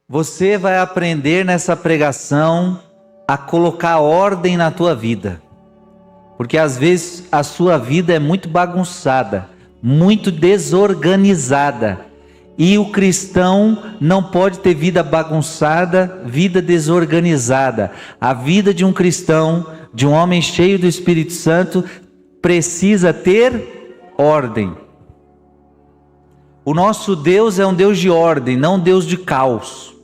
Você vai aprender nessa pregação a colocar ordem na tua vida. Porque às vezes a sua vida é muito bagunçada, muito desorganizada. E o cristão não pode ter vida bagunçada, vida desorganizada. A vida de um cristão, de um homem cheio do Espírito Santo, precisa ter ordem. O nosso Deus é um Deus de ordem, não um Deus de caos,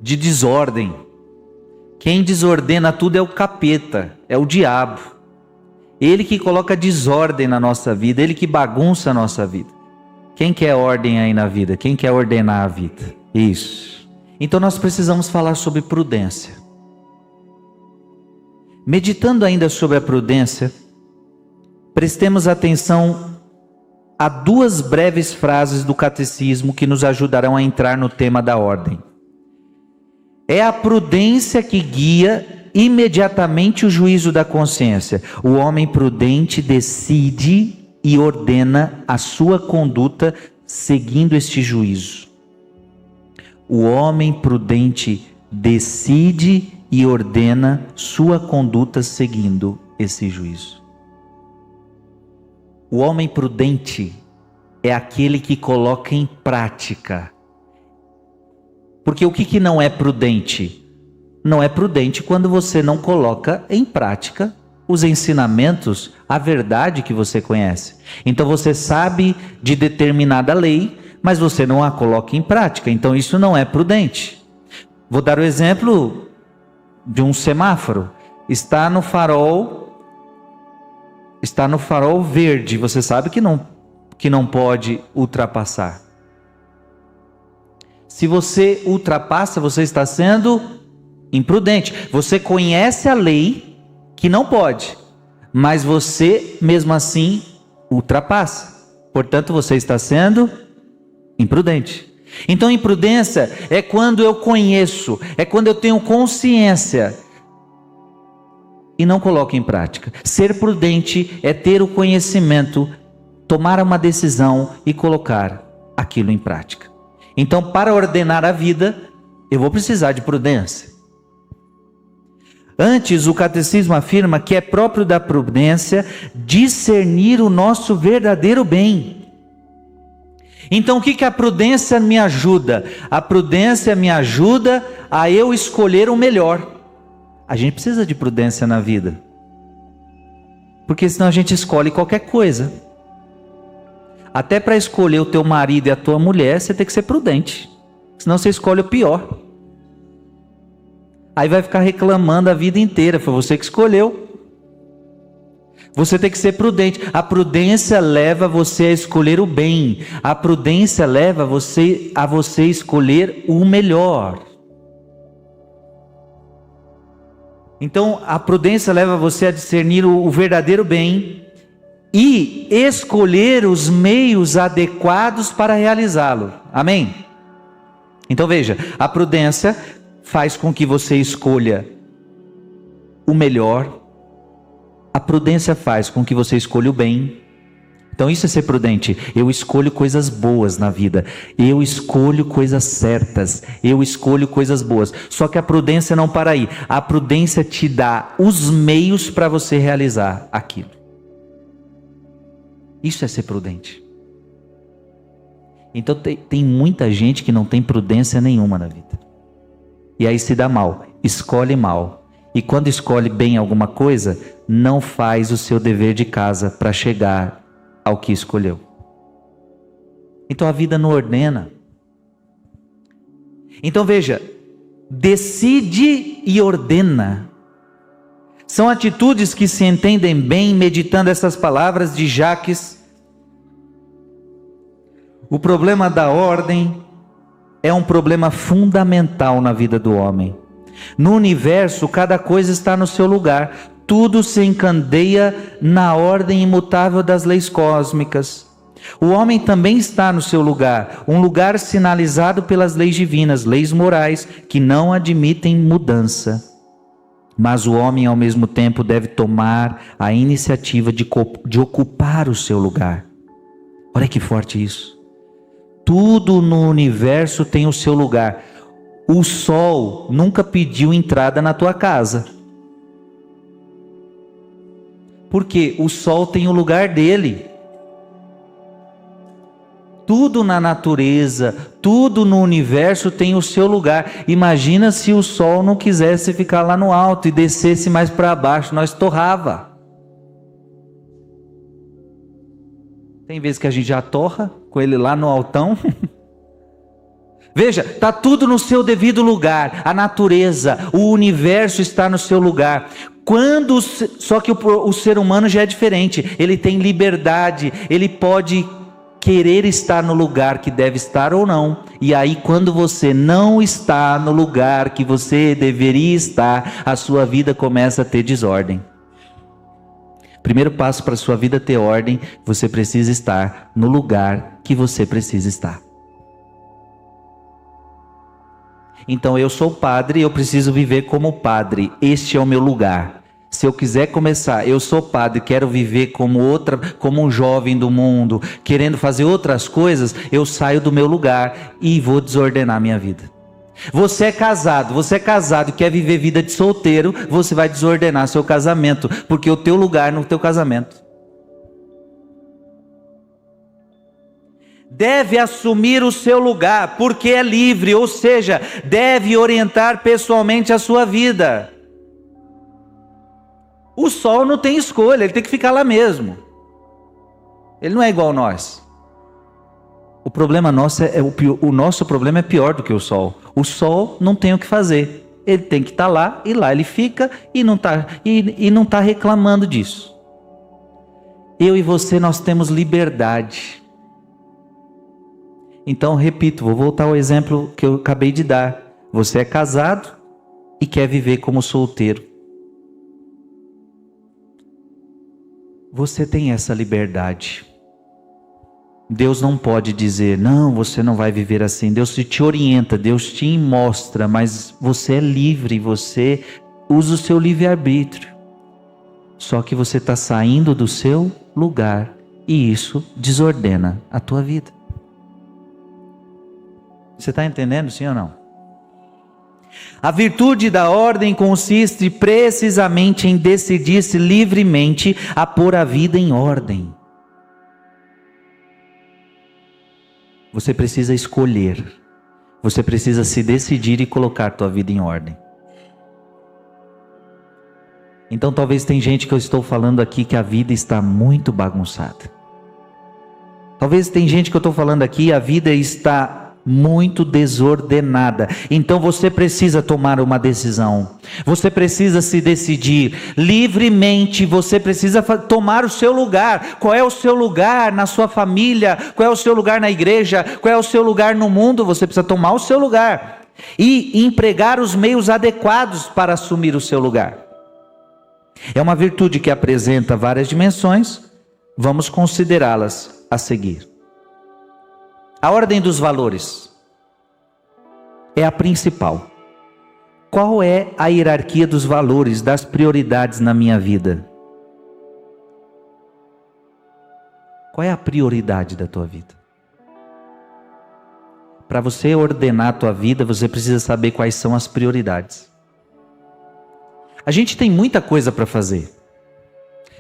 de desordem. Quem desordena tudo é o capeta, é o diabo. Ele que coloca desordem na nossa vida, ele que bagunça a nossa vida. Quem quer ordem aí na vida? Quem quer ordenar a vida? Isso. Então nós precisamos falar sobre prudência. Meditando ainda sobre a prudência, prestemos atenção a duas breves frases do catecismo que nos ajudarão a entrar no tema da ordem. É a prudência que guia imediatamente o juízo da consciência. O homem prudente decide e ordena a sua conduta seguindo este juízo. O homem prudente decide e ordena sua conduta seguindo esse juízo. O homem prudente é aquele que coloca em prática. Porque o que não é prudente? Não é prudente quando você não coloca em prática os ensinamentos, a verdade que você conhece. Então você sabe de determinada lei, mas você não a coloca em prática. Então isso não é prudente. Vou dar o exemplo de um semáforo. Está no farol verde. Você sabe que não pode ultrapassar. Se você ultrapassa, você está sendo imprudente. Você conhece a lei que não pode, mas você mesmo assim ultrapassa. Portanto, você está sendo imprudente. Então, imprudência é quando eu conheço, é quando eu tenho consciência e não coloco em prática. Ser prudente é ter o conhecimento, tomar uma decisão e colocar aquilo em prática. Então, para ordenar a vida, eu vou precisar de prudência. Antes, o catecismo afirma que é próprio da prudência discernir o nosso verdadeiro bem. Então, o que a prudência me ajuda? A prudência me ajuda a eu escolher o melhor. A gente precisa de prudência na vida, porque senão a gente escolhe qualquer coisa. Até para escolher o teu marido e a tua mulher, você tem que ser prudente, senão você escolhe o pior. Aí vai ficar reclamando a vida inteira, foi você que escolheu. Você tem que ser prudente. A prudência leva você a escolher o bem. A prudência leva você a escolher o melhor. Então, a prudência leva você a discernir o verdadeiro bem e escolher os meios adequados para realizá-lo. Amém? Então veja, a prudência faz com que você escolha o melhor. A prudência faz com que você escolha o bem. Então isso é ser prudente. Eu escolho coisas boas na vida. Eu escolho coisas certas. Eu escolho coisas boas. Só que a prudência não para aí. A prudência te dá os meios para você realizar aquilo. Isso é ser prudente. Então tem muita gente que não tem prudência nenhuma na vida. E aí se dá mal, escolhe mal. E quando escolhe bem alguma coisa, não faz o seu dever de casa para chegar ao que escolheu. Então a vida não ordena. Então veja, decide e ordena. São atitudes que se entendem bem meditando essas palavras de Jacques. O problema da ordem é um problema fundamental na vida do homem. No universo, cada coisa está no seu lugar. Tudo se encandeia na ordem imutável das leis cósmicas. O homem também está no seu lugar, um lugar sinalizado pelas leis divinas, leis morais que não admitem mudança. Mas o homem, ao mesmo tempo, deve tomar a iniciativa de ocupar o seu lugar. Olha que forte isso. tudo no universo tem o seu lugar. O sol nunca pediu entrada na tua casa. Porque o sol tem o lugar dele. Tudo na natureza, tudo no universo tem o seu lugar. Imagina se o sol não quisesse ficar lá no alto e descesse mais para baixo, nós torrava. Tem vezes que a gente já torra com ele lá no altão. Veja, está tudo no seu devido lugar. A natureza, o universo está no seu lugar. Só que o ser humano já é diferente. Ele tem liberdade, ele pode querer estar no lugar que deve estar ou não. E aí, quando você não está no lugar que você deveria estar, a sua vida começa a ter desordem. Primeiro passo para a sua vida ter ordem, você precisa estar no lugar que você precisa estar. Então eu sou padre, eu preciso viver como padre, este é o meu lugar. Se eu quiser começar, eu sou padre, quero viver como um jovem do mundo, querendo fazer outras coisas, eu saio do meu lugar e vou desordenar minha vida. Você é casado e quer viver vida de solteiro, você vai desordenar seu casamento, porque o teu lugar é no teu casamento. Deve assumir o seu lugar, porque é livre, ou seja, deve orientar pessoalmente a sua vida. O sol não tem escolha, ele tem que ficar lá mesmo. Ele não é igual a nós. O problema nosso o nosso problema é pior do que o sol. O sol não tem o que fazer. Ele tem que estar lá e lá ele fica e não está reclamando disso. Eu e você, nós temos liberdade. Então, repito, vou voltar ao exemplo que eu acabei de dar. Você é casado e quer viver como solteiro. Você tem essa liberdade. Deus não pode dizer, não, você não vai viver assim. Deus te orienta, Deus te mostra, mas você é livre, você usa o seu livre-arbítrio. Só que você está saindo do seu lugar e isso desordena a tua vida. Você está entendendo, sim ou não? A virtude da ordem consiste precisamente em decidir-se livremente a pôr a vida em ordem. Você precisa escolher. Você precisa se decidir e colocar a tua vida em ordem. Então talvez tem gente que eu estou falando aqui que a vida está muito bagunçada. Talvez tem gente que eu estou falando aqui, a vida está muito desordenada. Então você precisa tomar uma decisão. Você precisa se decidir livremente. Você precisa tomar o seu lugar. Qual é o seu lugar na sua família? Qual é o seu lugar na igreja? Qual é o seu lugar no mundo? Você precisa tomar o seu lugar e empregar os meios adequados para assumir o seu lugar. É uma virtude que apresenta várias dimensões. Vamos considerá-las a seguir. A ordem dos valores é a principal. Qual é a hierarquia dos valores, das prioridades na minha vida? Qual é a prioridade da tua vida? Para você ordenar a tua vida, você precisa saber quais são as prioridades. A gente tem muita coisa para fazer.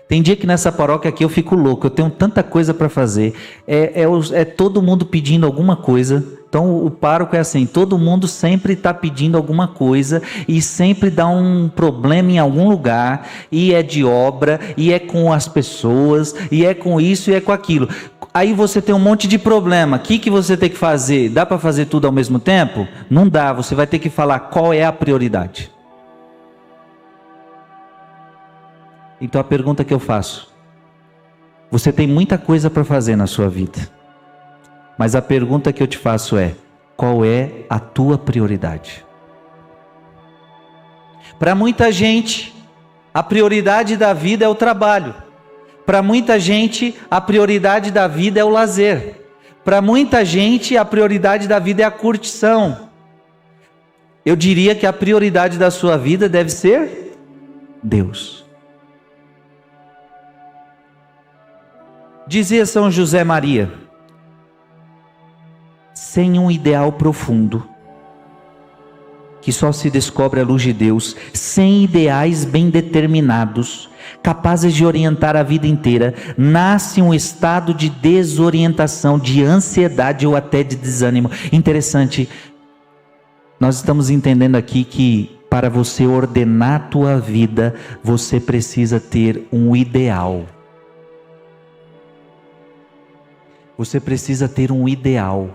Tem dia que nessa paróquia aqui eu fico louco, eu tenho tanta coisa para fazer, é todo mundo pedindo alguma coisa. Então o pároco é assim, todo mundo sempre está pedindo alguma coisa e sempre dá um problema em algum lugar, e é de obra, e é com as pessoas, e é com isso e é com aquilo. Aí você tem um monte de problema, o que você tem que fazer? Dá para fazer tudo ao mesmo tempo? Não dá, você vai ter que falar qual é a prioridade. Então a pergunta que eu faço, você tem muita coisa para fazer na sua vida, mas a pergunta que eu te faço é, qual é a tua prioridade? Para muita gente, a prioridade da vida é o trabalho. Para muita gente, a prioridade da vida é o lazer. Para muita gente, a prioridade da vida é a curtição. Eu diria que a prioridade da sua vida deve ser Deus. Dizia São José Maria, sem um ideal profundo, que só se descobre à luz de Deus, sem ideais bem determinados, capazes de orientar a vida inteira, nasce um estado de desorientação, de ansiedade ou até de desânimo. Interessante, nós estamos entendendo aqui que para você ordenar a tua vida, você precisa ter um ideal. Você precisa ter um ideal.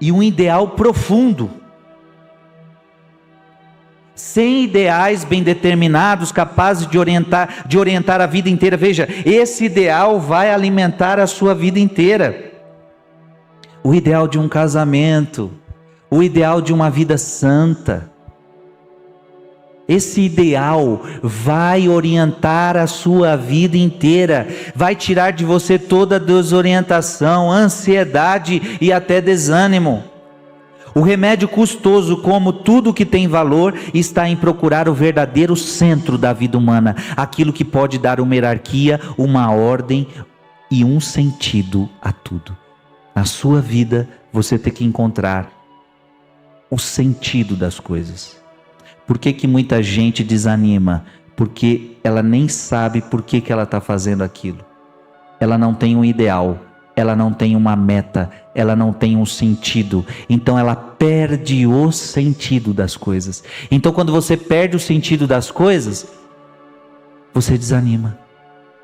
E um ideal profundo. Sem ideais bem determinados, capazes de orientar a vida inteira. Veja, esse ideal vai alimentar a sua vida inteira. O ideal de um casamento, o ideal de uma vida santa. Esse ideal vai orientar a sua vida inteira, vai tirar de você toda desorientação, ansiedade e até desânimo. O remédio custoso, como tudo que tem valor, está em procurar o verdadeiro centro da vida humana, aquilo que pode dar uma hierarquia, uma ordem e um sentido a tudo. Na sua vida, você tem que encontrar o sentido das coisas. Por que muita gente desanima? Porque ela nem sabe por que ela está fazendo aquilo. Ela não tem um ideal, ela não tem uma meta, ela não tem um sentido. Então ela perde o sentido das coisas. Então quando você perde o sentido das coisas, você desanima.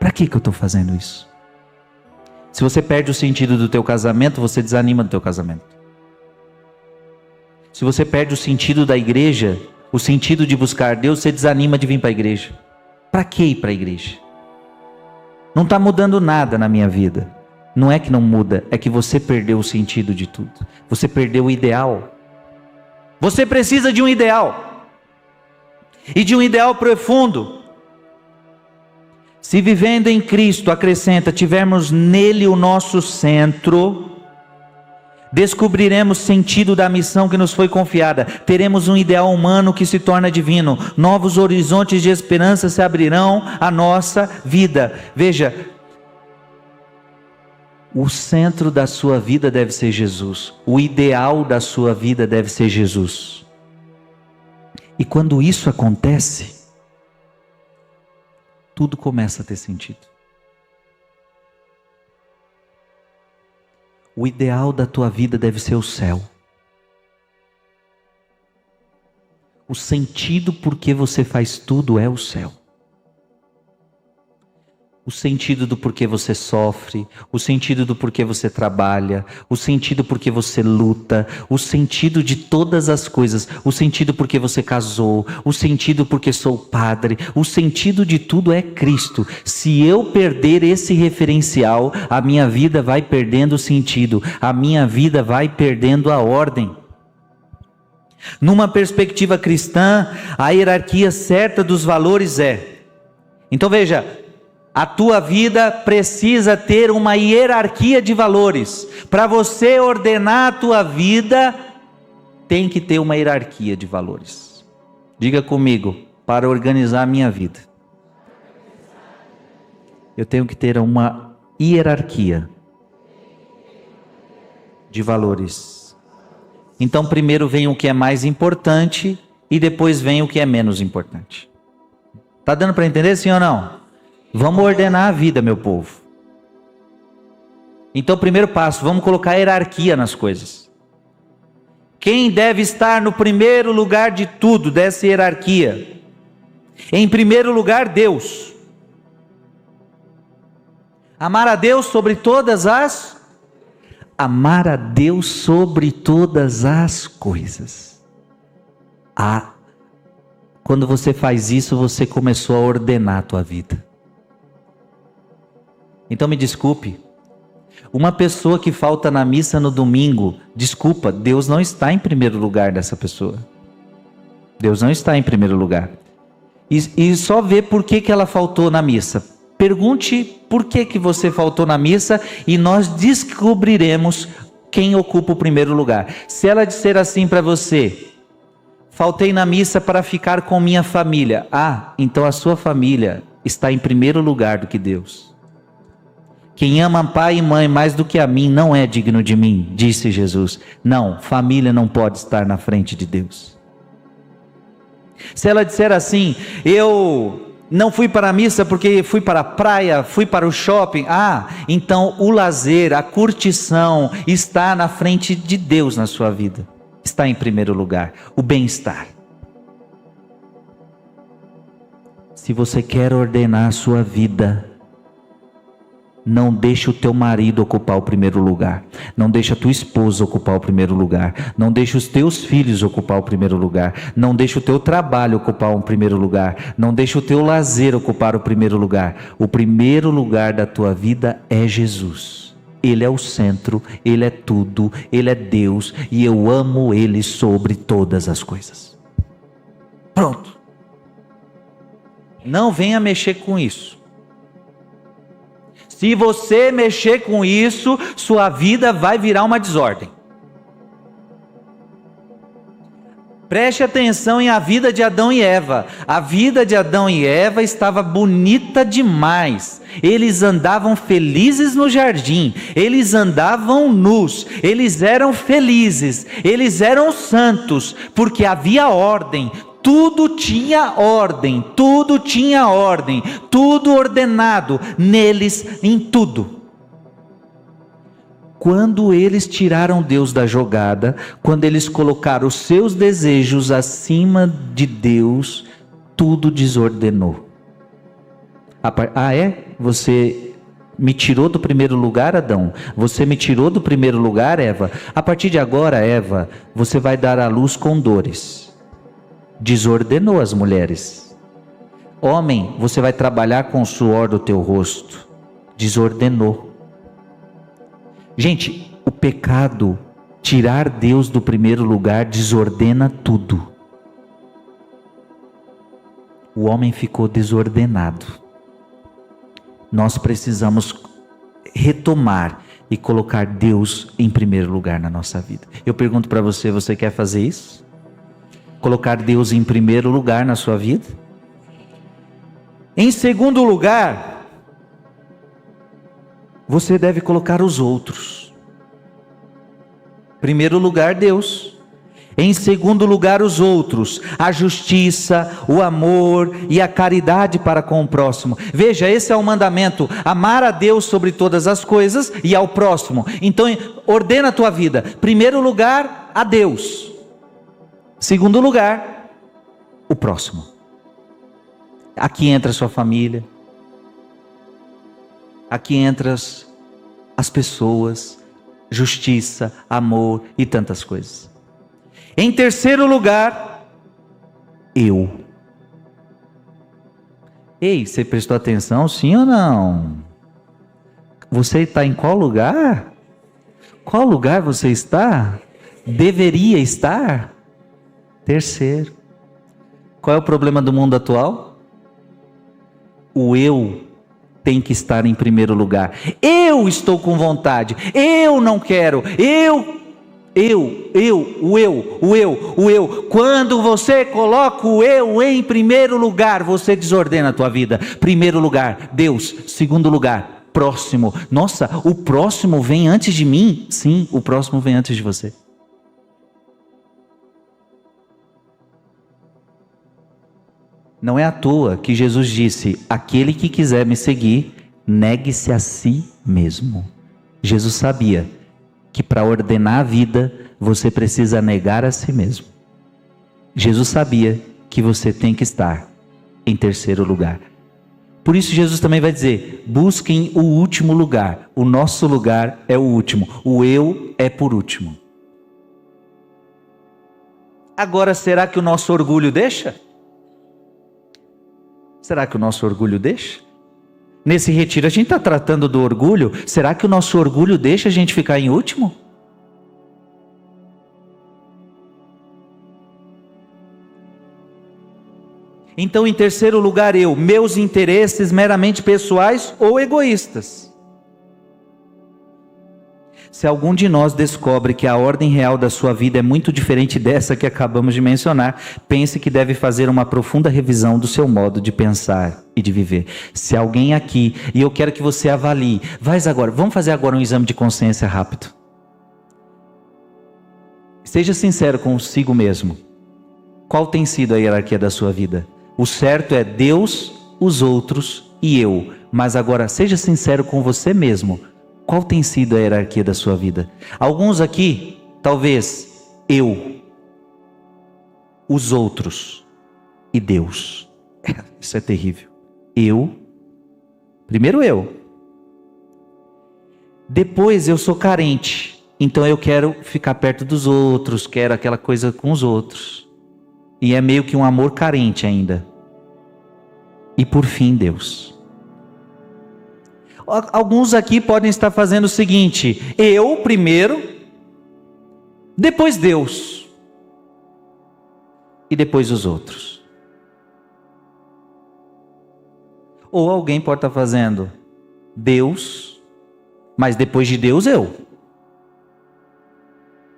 Para que eu estou fazendo isso? Se você perde o sentido do teu casamento, você desanima do teu casamento. Se você perde o sentido da igreja, o sentido de buscar Deus, você desanima de vir para a igreja. Para que ir para a igreja? Não está mudando nada na minha vida. Não é que não muda, é que você perdeu o sentido de tudo. Você perdeu o ideal. Você precisa de um ideal. E de um ideal profundo. Se vivendo em Cristo, acrescenta, tivermos nele o nosso centro, descobriremos sentido da missão que nos foi confiada, teremos um ideal humano que se torna divino, novos horizontes de esperança se abrirão à nossa vida. Veja, o centro da sua vida deve ser Jesus, o ideal da sua vida deve ser Jesus. E quando isso acontece, tudo começa a ter sentido. O ideal da tua vida deve ser o céu. O sentido por que você faz tudo é o céu. O sentido do porquê você sofre, o sentido do porquê você trabalha, o sentido porque você luta, o sentido de todas as coisas, o sentido porque você casou, o sentido porque sou padre, o sentido de tudo é Cristo. Se eu perder esse referencial, a minha vida vai perdendo sentido, a minha vida vai perdendo a ordem. Numa perspectiva cristã, a hierarquia certa dos valores é... Então veja... A tua vida precisa ter uma hierarquia de valores. Para você ordenar a tua vida, tem que ter uma hierarquia de valores. Diga comigo, para organizar a minha vida, eu tenho que ter uma hierarquia de valores. Então primeiro vem o que é mais importante e depois vem o que é menos importante. Tá dando para entender, sim ou não? Vamos ordenar a vida, meu povo. Então, primeiro passo, vamos colocar hierarquia nas coisas. Quem deve estar no primeiro lugar de tudo, dessa hierarquia? Em primeiro lugar, Deus. Amar a Deus sobre todas as... Amar a Deus sobre todas as coisas. Quando você faz isso, você começou a ordenar a tua vida. Então me desculpe, uma pessoa que falta na missa no domingo, desculpa, Deus não está em primeiro lugar dessa pessoa. Deus não está em primeiro lugar. E só vê por que ela faltou na missa. Pergunte por que você faltou na missa e nós descobriremos quem ocupa o primeiro lugar. Se ela disser assim para você, faltei na missa para ficar com minha família. Então a sua família está em primeiro lugar do que Deus. Quem ama pai e mãe mais do que a mim não é digno de mim, disse Jesus. Não, família não pode estar na frente de Deus. Se ela disser assim, eu não fui para a missa porque fui para a praia, fui para o shopping. Então o lazer, a curtição está na frente de Deus na sua vida. Está em primeiro lugar, o bem-estar. Se você quer ordenar a sua vida, não deixe o teu marido ocupar o primeiro lugar. Não deixe a tua esposa ocupar o primeiro lugar. Não deixe os teus filhos ocupar o primeiro lugar. Não deixe o teu trabalho ocupar o primeiro lugar. Não deixe o teu lazer ocupar o primeiro lugar. O primeiro lugar da tua vida é Jesus. Ele é o centro, Ele é tudo, Ele é Deus e eu amo Ele sobre todas as coisas. Pronto. Não venha mexer com isso. Se você mexer com isso, sua vida vai virar uma desordem. Preste atenção em a vida de Adão e Eva. A vida de Adão e Eva estava bonita demais. Eles andavam felizes no jardim. Eles andavam nus. Eles eram felizes. Eles eram santos, porque havia ordem. Tudo tinha ordem, tudo tinha ordem, tudo ordenado neles, em tudo. Quando eles tiraram Deus da jogada, quando eles colocaram os seus desejos acima de Deus, tudo desordenou. Você me tirou do primeiro lugar, Adão? Você me tirou do primeiro lugar, Eva? A partir de agora, Eva, você vai dar à luz com dores. Desordenou as mulheres. Homem, você vai trabalhar com o suor do teu rosto. Desordenou. Gente, o pecado, tirar Deus do primeiro lugar, desordena tudo. O homem ficou desordenado. Nós precisamos retomar e colocar Deus em primeiro lugar na nossa vida. Eu pergunto para você, você quer fazer isso? Colocar Deus em primeiro lugar na sua vida? Em segundo lugar, você deve colocar os outros. Primeiro lugar, Deus. Em segundo lugar, os outros, a justiça, o amor e a caridade para com o próximo. Veja, esse é o mandamento: amar a Deus sobre todas as coisas e ao próximo. Então, ordena a tua vida. Primeiro lugar, a Deus. Segundo lugar, o próximo. Aqui entra a sua família. Aqui entram as pessoas, justiça, amor e tantas coisas. Em terceiro lugar, eu. Ei, você prestou atenção, sim ou não? Você está em qual lugar? Qual lugar você está? Deveria estar? Terceiro. Qual é o problema do mundo atual? O eu tem que estar em primeiro lugar. Eu estou com vontade. Eu não quero. O eu. Quando você coloca o eu em primeiro lugar, você desordena a tua vida. Primeiro lugar, Deus. Segundo lugar, próximo. Nossa, o próximo vem antes de mim? Sim, o próximo vem antes de você. Não é à toa que Jesus disse: aquele que quiser me seguir, negue-se a si mesmo. Jesus sabia que para ordenar a vida, você precisa negar a si mesmo. Jesus sabia que você tem que estar em terceiro lugar. Por isso Jesus também vai dizer: busquem o último lugar. O nosso lugar é o último. O eu é por último. Agora, será que o nosso orgulho deixa? Será que o nosso orgulho deixa? Nesse retiro a gente está tratando do orgulho. Será que o nosso orgulho deixa a gente ficar em último? Então, em terceiro lugar, meus interesses meramente pessoais ou egoístas. Se algum de nós descobre que a ordem real da sua vida é muito diferente dessa que acabamos de mencionar, pense que deve fazer uma profunda revisão do seu modo de pensar e de viver. Se alguém aqui, e eu quero que você avalie, vamos fazer agora um exame de consciência rápido. Seja sincero consigo mesmo. Qual tem sido a hierarquia da sua vida? O certo é Deus, os outros e eu. Mas agora, seja sincero com você mesmo. Qual tem sido a hierarquia da sua vida? Alguns aqui, talvez, eu, os outros e Deus. Isso é terrível. Primeiro eu. Depois eu sou carente, então eu quero ficar perto dos outros, quero aquela coisa com os outros. E é meio que um amor carente ainda. E por fim, Deus. Alguns aqui podem estar fazendo o seguinte: eu primeiro, depois Deus, e depois os outros. Ou alguém pode estar fazendo Deus, mas depois de Deus eu.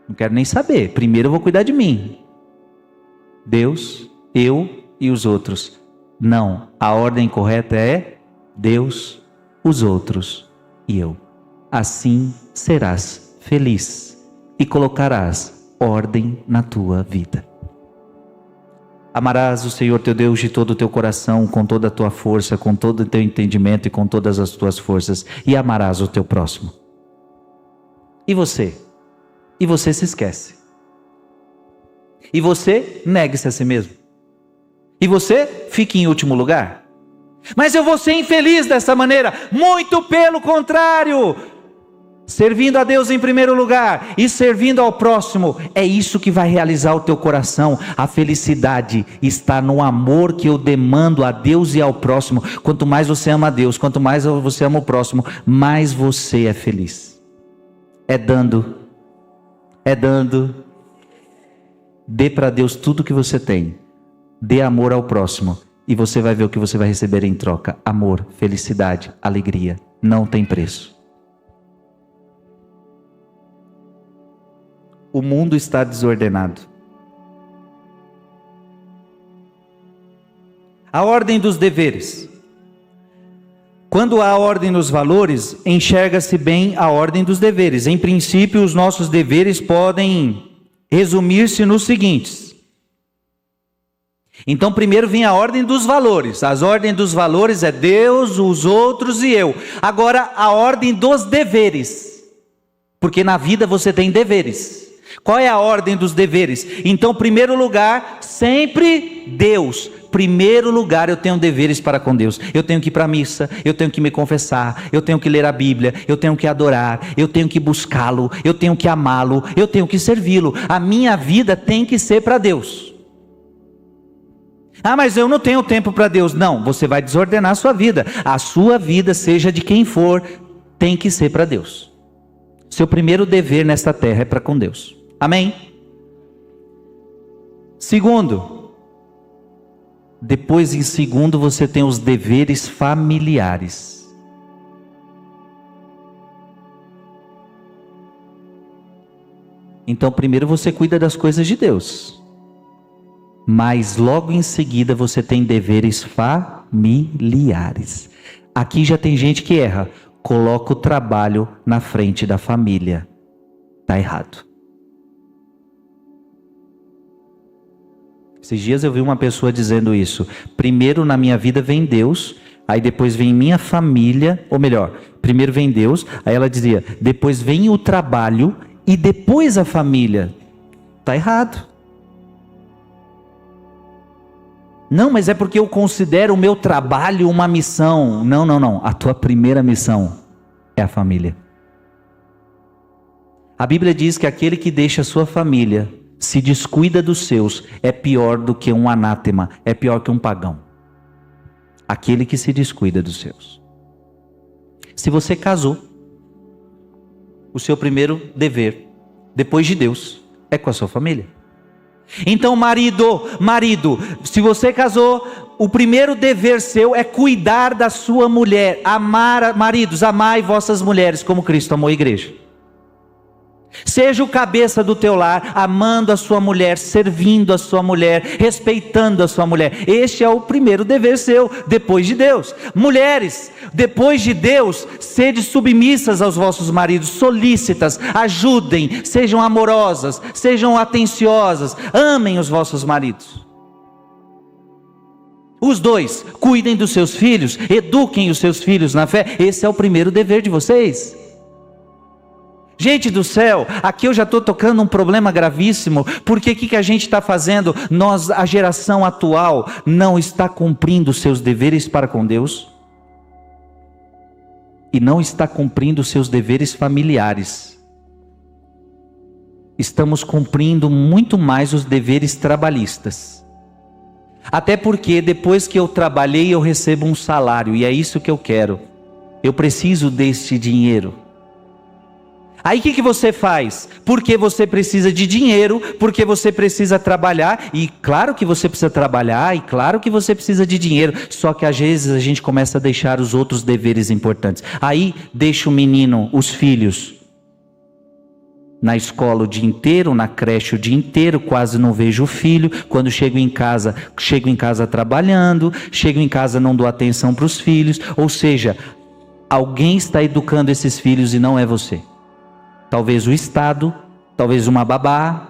Não quero nem saber, primeiro eu vou cuidar de mim. Deus, eu e os outros. Não, a ordem correta é Deus, os outros e eu. Assim serás feliz e colocarás ordem na tua vida. Amarás o Senhor teu Deus de todo o teu coração, com toda a tua força, com todo o teu entendimento e com todas as tuas forças, e amarás o teu próximo. E você? E você se esquece. E você negue-se a si mesmo. E você fica em último lugar. Mas eu vou ser infeliz dessa maneira. Muito pelo contrário. Servindo a Deus em primeiro lugar e servindo ao próximo, é isso que vai realizar o teu coração. A felicidade está no amor que eu demando a Deus e ao próximo. Quanto mais você ama a Deus, quanto mais você ama o próximo, mais você é feliz. É dando. Dê para Deus tudo que você tem. Dê amor ao próximo. E você vai ver o que você vai receber em troca. Amor, felicidade, alegria. Não tem preço. O mundo está desordenado. A ordem dos deveres. Quando há ordem nos valores, enxerga-se bem a ordem dos deveres. Em princípio, os nossos deveres podem resumir-se nos seguintes. Então primeiro vem a ordem dos valores. As ordens dos valores é Deus, os outros e eu. Agora a ordem dos deveres. Porque na vida você tem deveres. Qual é a ordem dos deveres? Então, primeiro lugar, sempre Deus. Primeiro lugar, eu tenho deveres para com Deus. Eu tenho que ir para a missa, eu tenho que me confessar, eu tenho que ler a Bíblia, eu tenho que adorar, eu tenho que buscá-lo, eu tenho que amá-lo, eu tenho que servi-lo. A minha vida tem que ser para Deus. Ah, mas eu não tenho tempo para Deus. Não, você vai desordenar a sua vida. A sua vida, seja de quem for, tem que ser para Deus. Seu primeiro dever nesta terra é para com Deus. Amém? Segundo, depois em segundo você tem os deveres familiares. Então primeiro você cuida das coisas de Deus. Mas logo em seguida você tem deveres familiares. Aqui já tem gente que erra. Coloca o trabalho na frente da família. Está errado. Esses dias eu vi uma pessoa dizendo isso. Primeiro na minha vida vem Deus, aí depois vem minha família, ou melhor, primeiro vem Deus, aí ela dizia, depois vem o trabalho e depois a família. Está errado. Não, mas é porque eu considero o meu trabalho uma missão. Não. A tua primeira missão é a família. A Bíblia diz que aquele que deixa a sua família, se descuida dos seus, é pior do que um anátema, é pior que um pagão. Aquele que se descuida dos seus. Se você casou, o seu primeiro dever, depois de Deus, é com a sua família. Então marido, se você casou, o primeiro dever seu é cuidar da sua mulher. Maridos, amai vossas mulheres como Cristo amou a igreja. Seja o cabeça do teu lar, amando a sua mulher, servindo a sua mulher, respeitando a sua mulher. Este é o primeiro dever seu, depois de Deus. Mulheres, depois de Deus, sede submissas aos vossos maridos, solícitas, ajudem, sejam amorosas, sejam atenciosas, amem os vossos maridos. Os dois, cuidem dos seus filhos, eduquem os seus filhos na fé. Esse é o primeiro dever de vocês. Gente do céu, aqui eu já estou tocando um problema gravíssimo, porque o que a gente está fazendo? A geração atual não está cumprindo os seus deveres para com Deus, e não está cumprindo os seus deveres familiares. Estamos cumprindo muito mais os deveres trabalhistas. Até porque depois que eu trabalhei eu recebo um salário, e é isso que eu quero. Eu preciso deste dinheiro. Aí o que você faz? Porque você precisa de dinheiro, porque você precisa trabalhar, e claro que você precisa trabalhar, e claro que você precisa de dinheiro, só que às vezes a gente começa a deixar os outros deveres importantes. Aí deixa o menino, os filhos, na escola o dia inteiro, na creche o dia inteiro, quase não vejo o filho. Quando chego em casa trabalhando, chego em casa não dou atenção para os filhos. Ou seja, alguém está educando esses filhos e não é você. Talvez o Estado, talvez uma babá,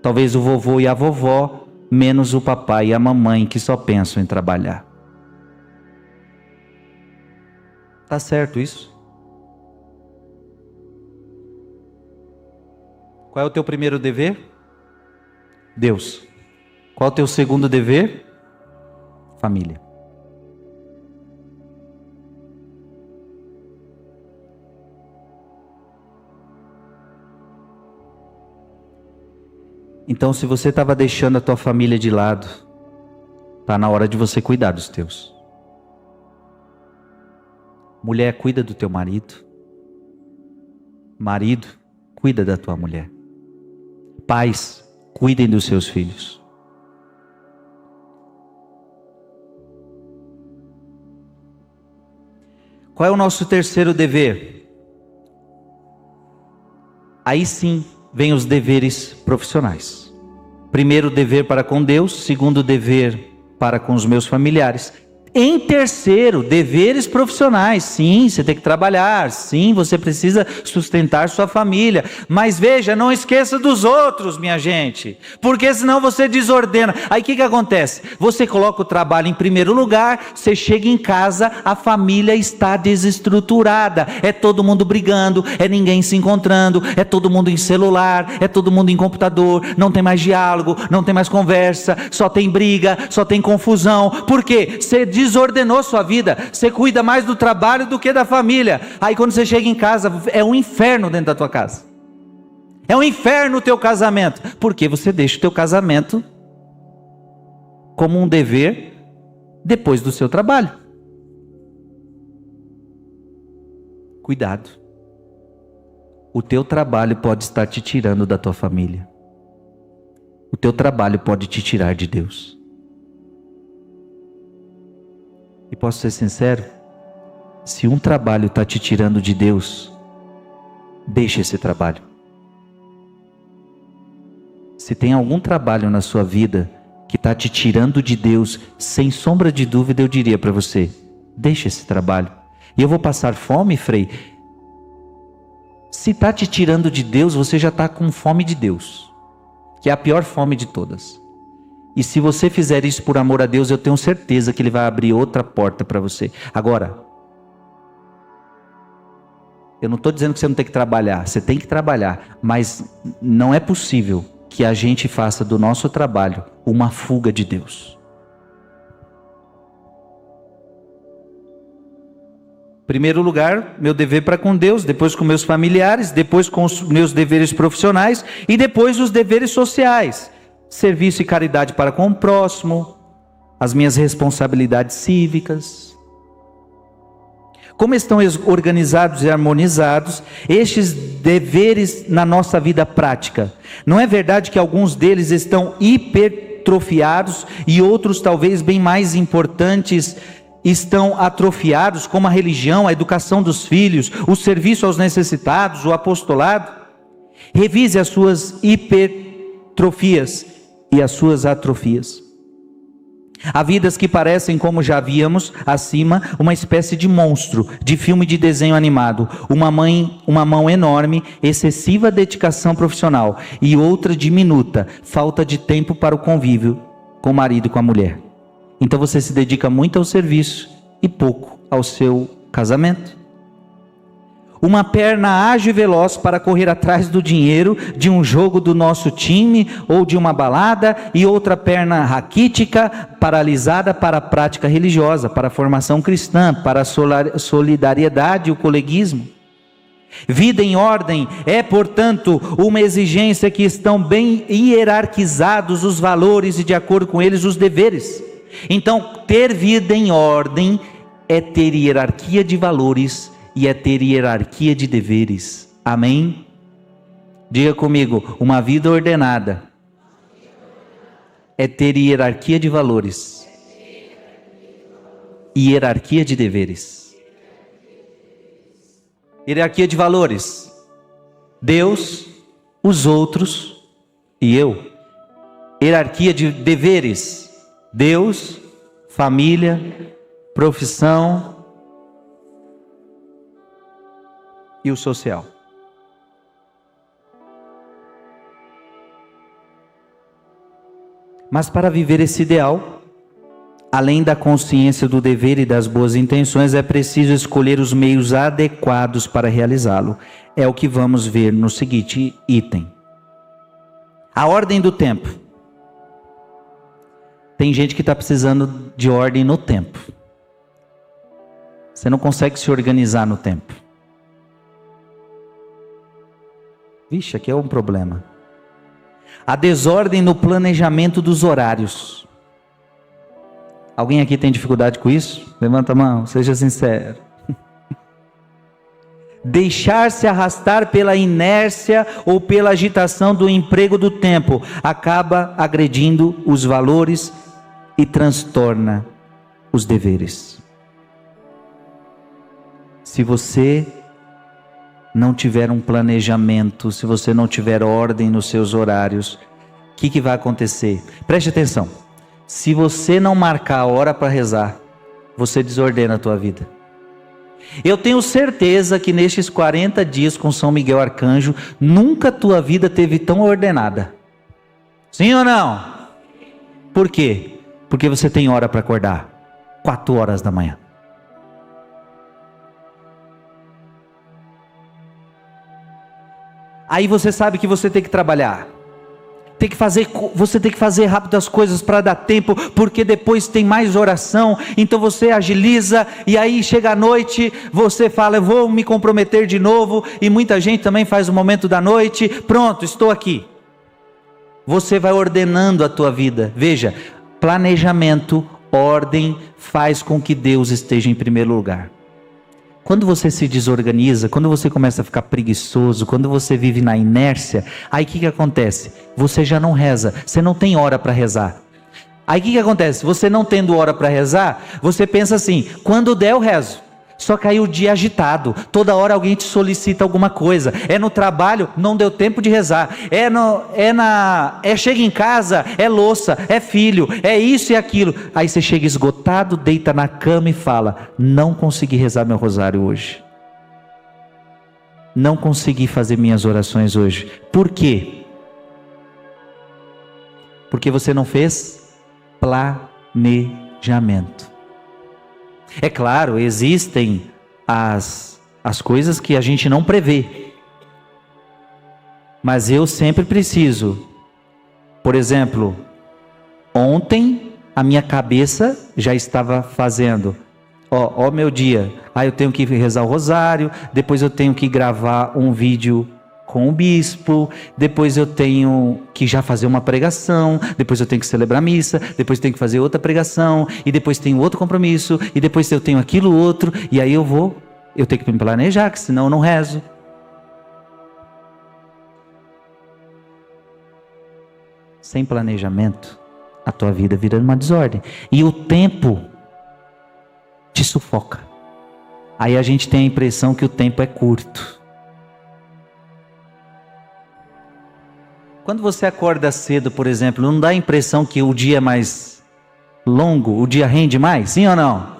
talvez o vovô e a vovó, menos o papai e a mamãe que só pensam em trabalhar. Tá certo isso? Qual é o teu primeiro dever? Deus. Qual é o teu segundo dever? Família. Então, se você estava deixando a tua família de lado, está na hora de você cuidar dos teus. Mulher, cuida do teu marido. Marido, cuida da tua mulher. Pais, cuidem dos seus filhos. Qual é o nosso terceiro dever? Aí sim vem os deveres profissionais. Primeiro, dever para com Deus. Segundo, dever para com os meus familiares. Em terceiro, deveres profissionais. Sim, você tem que trabalhar. Sim, você precisa sustentar sua família. Mas veja, não esqueça dos outros, minha gente. Porque senão você desordena. Aí o que acontece? Você coloca o trabalho em primeiro lugar, você chega em casa, a família está desestruturada. É todo mundo brigando, é ninguém se encontrando, é todo mundo em celular, é todo mundo em computador, não tem mais diálogo, não tem mais conversa, só tem briga, só tem confusão. Por quê? Você desordenou sua vida, você cuida mais do trabalho do que da família. Aí quando você chega em casa, é um inferno dentro da tua casa. É um inferno o teu casamento, porque você deixa o teu casamento como um dever depois do seu trabalho. Cuidado. O teu trabalho pode estar te tirando da tua família. O teu trabalho pode te tirar de Deus. E posso ser sincero? Se um trabalho está te tirando de Deus, deixe esse trabalho. Se tem algum trabalho na sua vida que está te tirando de Deus, sem sombra de dúvida eu diria para você, deixe esse trabalho. E eu vou passar fome, Frei? Se está te tirando de Deus, você já está com fome de Deus, que é a pior fome de todas. E se você fizer isso por amor a Deus, eu tenho certeza que Ele vai abrir outra porta para você. Agora, eu não estou dizendo que você não tem que trabalhar, você tem que trabalhar, mas não é possível que a gente faça do nosso trabalho uma fuga de Deus. Primeiro lugar, meu dever para com Deus, depois com meus familiares, depois com os meus deveres profissionais e depois os deveres sociais. Serviço e caridade para com o próximo, as minhas responsabilidades cívicas. Como estão organizados e harmonizados estes deveres na nossa vida prática? Não é verdade que alguns deles estão hipertrofiados e outros, talvez bem mais importantes, estão atrofiados, como a religião, a educação dos filhos, o serviço aos necessitados, o apostolado? Revise as suas hipertrofias e as suas atrofias. Há vidas que parecem, como já víamos acima, uma espécie de monstro, de filme de desenho animado. Uma mão enorme, excessiva dedicação profissional, e outra diminuta, falta de tempo para o convívio com o marido e com a mulher. Então você se dedica muito ao serviço e pouco ao seu casamento. Uma perna ágil e veloz para correr atrás do dinheiro de um jogo do nosso time ou de uma balada, e outra perna raquítica, paralisada para a prática religiosa, para a formação cristã, para a solidariedade e o coleguismo. Vida em ordem é, portanto, uma exigência que estão bem hierarquizados os valores e, de acordo com eles, os deveres. Então, ter vida em ordem é ter hierarquia de valores e é ter hierarquia de deveres. Amém? Diga comigo: uma vida ordenada é ter hierarquia de valores e hierarquia de deveres. Hierarquia de valores: Deus, os outros e eu. Hierarquia de deveres: Deus, família, profissão e o social. Mas para viver esse ideal, além da consciência do dever e das boas intenções, é preciso escolher os meios adequados para realizá-lo. É o que vamos ver no seguinte item. A ordem do tempo. Tem gente que está precisando de ordem no tempo. Você não consegue se organizar no tempo. Vixe, aqui é um problema. A desordem no planejamento dos horários. Alguém aqui tem dificuldade com isso? Levanta a mão, seja sincero. Deixar-se arrastar pela inércia ou pela agitação do emprego do tempo acaba agredindo os valores e transtorna os deveres. Se você não tiver um planejamento, se você não tiver ordem nos seus horários, o que vai acontecer? Preste atenção. Se você não marcar a hora para rezar, você desordena a tua vida. Eu tenho certeza que nestes 40 dias com São Miguel Arcanjo, nunca a tua vida teve tão ordenada. Sim ou não? Por quê? Porque você tem hora para acordar. 4 horas da manhã. Aí você sabe que você tem que trabalhar. Você tem que fazer rápido as coisas para dar tempo, porque depois tem mais oração, então você agiliza, e aí chega a noite, você fala, eu vou me comprometer de novo, e muita gente também faz o momento da noite, pronto, estou aqui. Você vai ordenando a tua vida. Veja, planejamento, ordem, faz com que Deus esteja em primeiro lugar. Quando você se desorganiza, quando você começa a ficar preguiçoso, quando você vive na inércia, aí o que acontece? Você já não reza, você não tem hora para rezar. Aí o que acontece? Você não tendo hora para rezar, você pensa assim, quando der eu rezo. Só que aí o dia é agitado, toda hora alguém te solicita alguma coisa, é no trabalho, não deu tempo de rezar, chega em casa, é louça, é filho, é isso e aquilo, aí você chega esgotado, deita na cama e fala, não consegui rezar meu rosário hoje, não consegui fazer minhas orações hoje. Por quê? Porque você não fez planejamento. É claro, existem as coisas que a gente não prevê. Mas eu sempre preciso. Por exemplo, ontem a minha cabeça já estava fazendo. Ó meu dia. Eu tenho que rezar o rosário. Depois eu tenho que gravar um vídeo com o bispo, depois eu tenho que já fazer uma pregação, depois eu tenho que celebrar a missa, depois eu tenho que fazer outra pregação, e depois tenho outro compromisso, e depois eu tenho aquilo outro, e aí eu tenho que me planejar, que senão eu não rezo. Sem planejamento, a tua vida vira uma desordem, e o tempo te sufoca. Aí a gente tem a impressão que o tempo é curto. Quando você acorda cedo, por exemplo, não dá a impressão que o dia é mais longo, o dia rende mais? Sim ou não?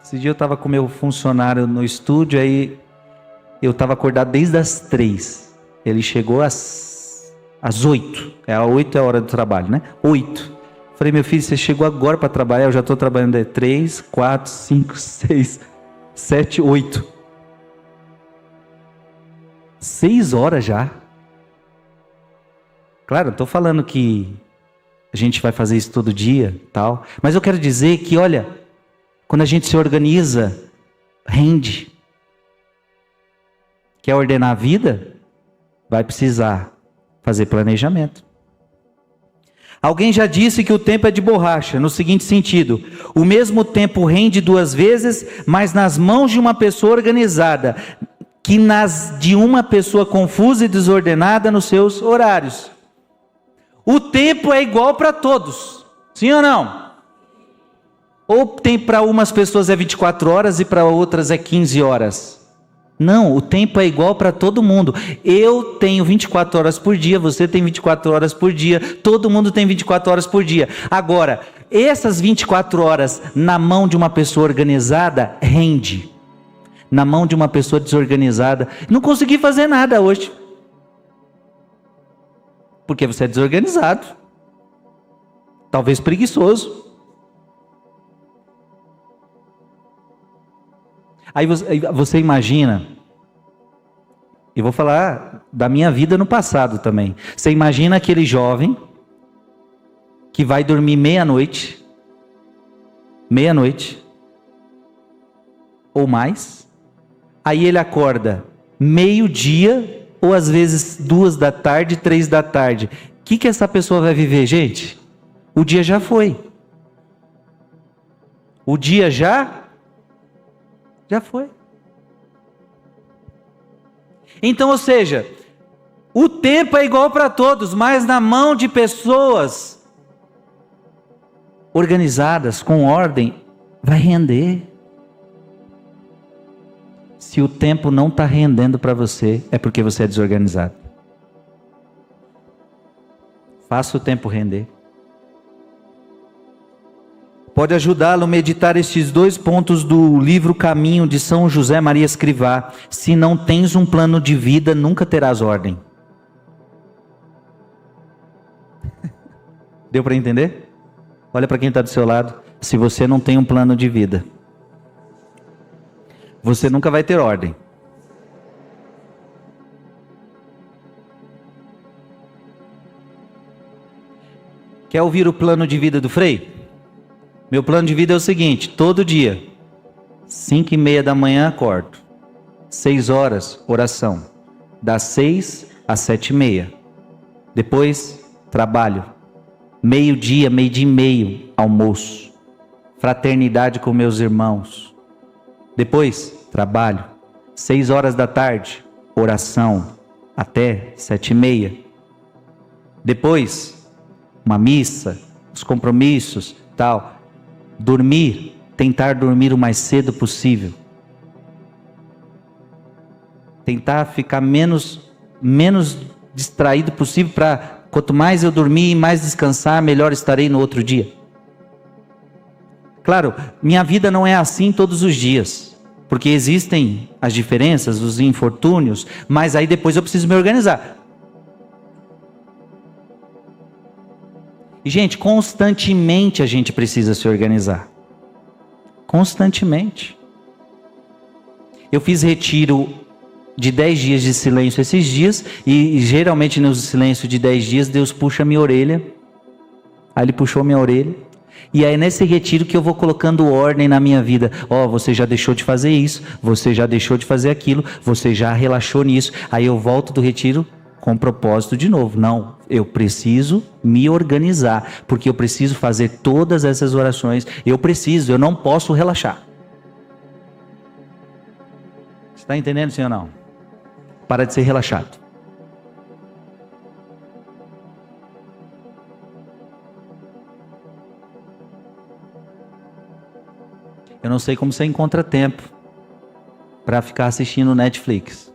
Esse dia eu estava com meu funcionário no estúdio, aí eu estava acordado desde as 3. Ele chegou às 8. Às 8 é a hora do trabalho, né? 8. Falei, meu filho, você chegou agora para trabalhar? Eu já estou trabalhando 3, 4, 5, 6, 7, 8. 6 horas já. Claro, não estou falando que a gente vai fazer isso todo dia, tal. Mas eu quero dizer que, olha, quando a gente se organiza, rende. Quer ordenar a vida? Vai precisar fazer planejamento. Alguém já disse que o tempo é de borracha, no seguinte sentido: o mesmo tempo rende 2 vezes, mas nas mãos de uma pessoa organizada, que nas de uma pessoa confusa e desordenada nos seus horários. O tempo é igual para todos, sim ou não? Ou tem para umas pessoas é 24 horas e para outras é 15 horas? Não, o tempo é igual para todo mundo. Eu tenho 24 horas por dia, você tem 24 horas por dia, todo mundo tem 24 horas por dia. Agora, essas 24 horas na mão de uma pessoa organizada, rende. Na mão de uma pessoa desorganizada, não consegui fazer nada hoje. Porque você é desorganizado. Talvez preguiçoso. Aí você imagina, eu vou falar da minha vida no passado também. Você imagina aquele jovem que vai dormir meia-noite ou mais, aí ele acorda meio-dia ou às vezes 2 da tarde, 3 da tarde. O que essa pessoa vai viver, gente? O dia já foi. O dia já foi. Então, ou seja, o tempo é igual para todos, mas na mão de pessoas organizadas, com ordem, vai render. Se o tempo não está rendendo para você, é porque você é desorganizado. Faça o tempo render. Pode ajudá-lo a meditar estes 2 pontos do livro Caminho de São José Maria Escrivá. Se não tens um plano de vida, nunca terás ordem. Deu para entender? Olha para quem está do seu lado. Se você não tem um plano de vida, você nunca vai ter ordem. Quer ouvir o plano de vida do Frei? Meu plano de vida é o seguinte: todo dia, 5:30 da manhã acordo, 6 horas, oração, das 6 às 7:30, depois trabalho, meio-dia, meio-dia e meio, almoço, fraternidade com meus irmãos, depois trabalho, 6 horas da tarde, oração, até 7:30, depois uma missa, os compromissos, tal. Dormir, tentar dormir o mais cedo possível. Tentar ficar menos distraído possível, para quanto mais eu dormir e mais descansar, melhor estarei no outro dia. Claro, minha vida não é assim todos os dias, porque existem as diferenças, os infortúnios, mas aí depois eu preciso me organizar. E, gente, constantemente a gente precisa se organizar. Constantemente. Eu fiz retiro de 10 dias de silêncio esses dias, e geralmente no silêncio de 10 dias, Deus puxa minha orelha. Aí Ele puxou minha orelha. E aí nesse retiro que eu vou colocando ordem na minha vida. Você já deixou de fazer isso, você já deixou de fazer aquilo, você já relaxou nisso. Aí eu volto do retiro com propósito de novo. Não, eu preciso me organizar, porque eu preciso fazer todas essas orações. Eu não posso relaxar. Você está entendendo, sim ou não? Para de ser relaxado. Eu não sei como você encontra tempo para ficar assistindo Netflix.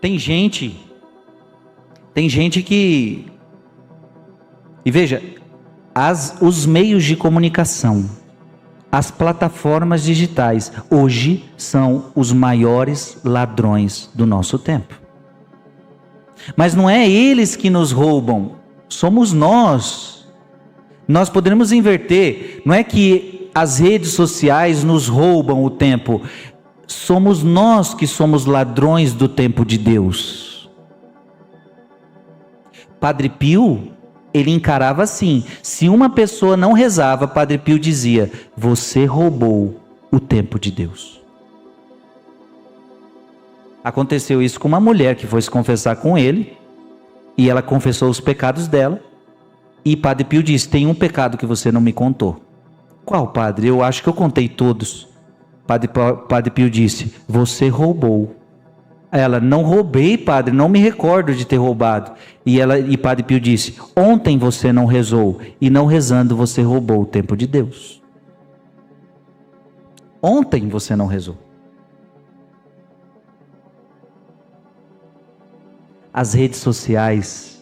Tem gente que... E veja, os meios de comunicação, as plataformas digitais, hoje são os maiores ladrões do nosso tempo. Mas não é eles que nos roubam, somos nós. Nós poderemos inverter, não é que as redes sociais nos roubam o tempo, somos nós que somos ladrões do tempo de Deus. Padre Pio, ele encarava assim: se uma pessoa não rezava, Padre Pio dizia: você roubou o tempo de Deus. Aconteceu isso com uma mulher que foi se confessar com ele, e ela confessou os pecados dela, e Padre Pio disse: tem um pecado que você não me contou. Qual, padre? Eu acho que eu contei todos. Padre Pio disse: você roubou. Ela: não roubei, padre, não me recordo de ter roubado. E Padre Pio disse: ontem você não rezou, e não rezando você roubou o tempo de Deus. Ontem você não rezou. As redes sociais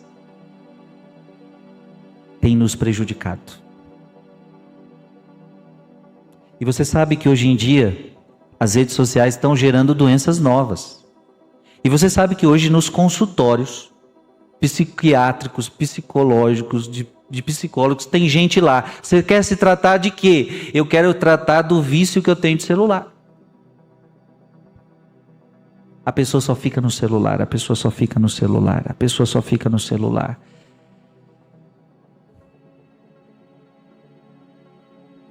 têm nos prejudicado. E você sabe que hoje em dia as redes sociais estão gerando doenças novas. E você sabe que hoje nos consultórios psiquiátricos, psicológicos, de psicólogos, tem gente lá. Você quer se tratar de quê? Eu quero tratar do vício que eu tenho de celular. A pessoa só fica no celular, a pessoa só fica no celular, a pessoa só fica no celular.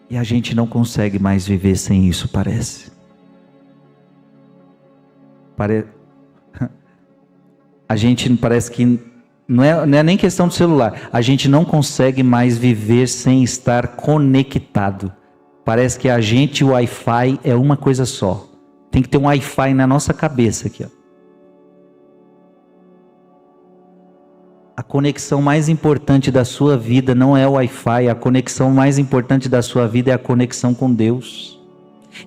E a gente não consegue mais viver sem isso, parece. A gente parece que não é nem questão do celular. A gente não consegue mais viver sem estar conectado. Parece que a gente e o Wi-Fi é uma coisa só. Tem que ter um Wi-Fi na nossa cabeça aqui, ó. A conexão mais importante da sua vida não é o Wi-Fi. A conexão mais importante da sua vida é a conexão com Deus.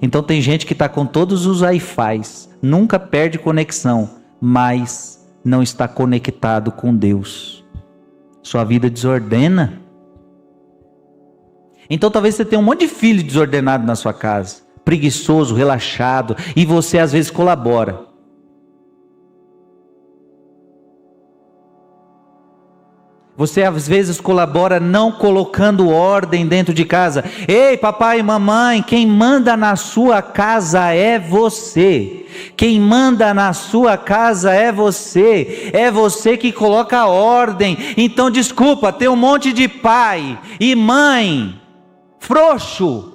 Então tem gente que está com todos os Wi-Fis, nunca perde conexão, mas não está conectado com Deus. Sua vida desordena. Então talvez você tenha um monte de filho desordenado na sua casa, preguiçoso, relaxado, e você às vezes colabora. Você às vezes colabora não colocando ordem dentro de casa. Ei, papai e mamãe, quem manda na sua casa é você. Quem manda na sua casa é você. É você que coloca ordem. Então desculpa, tem um monte de pai e mãe frouxo,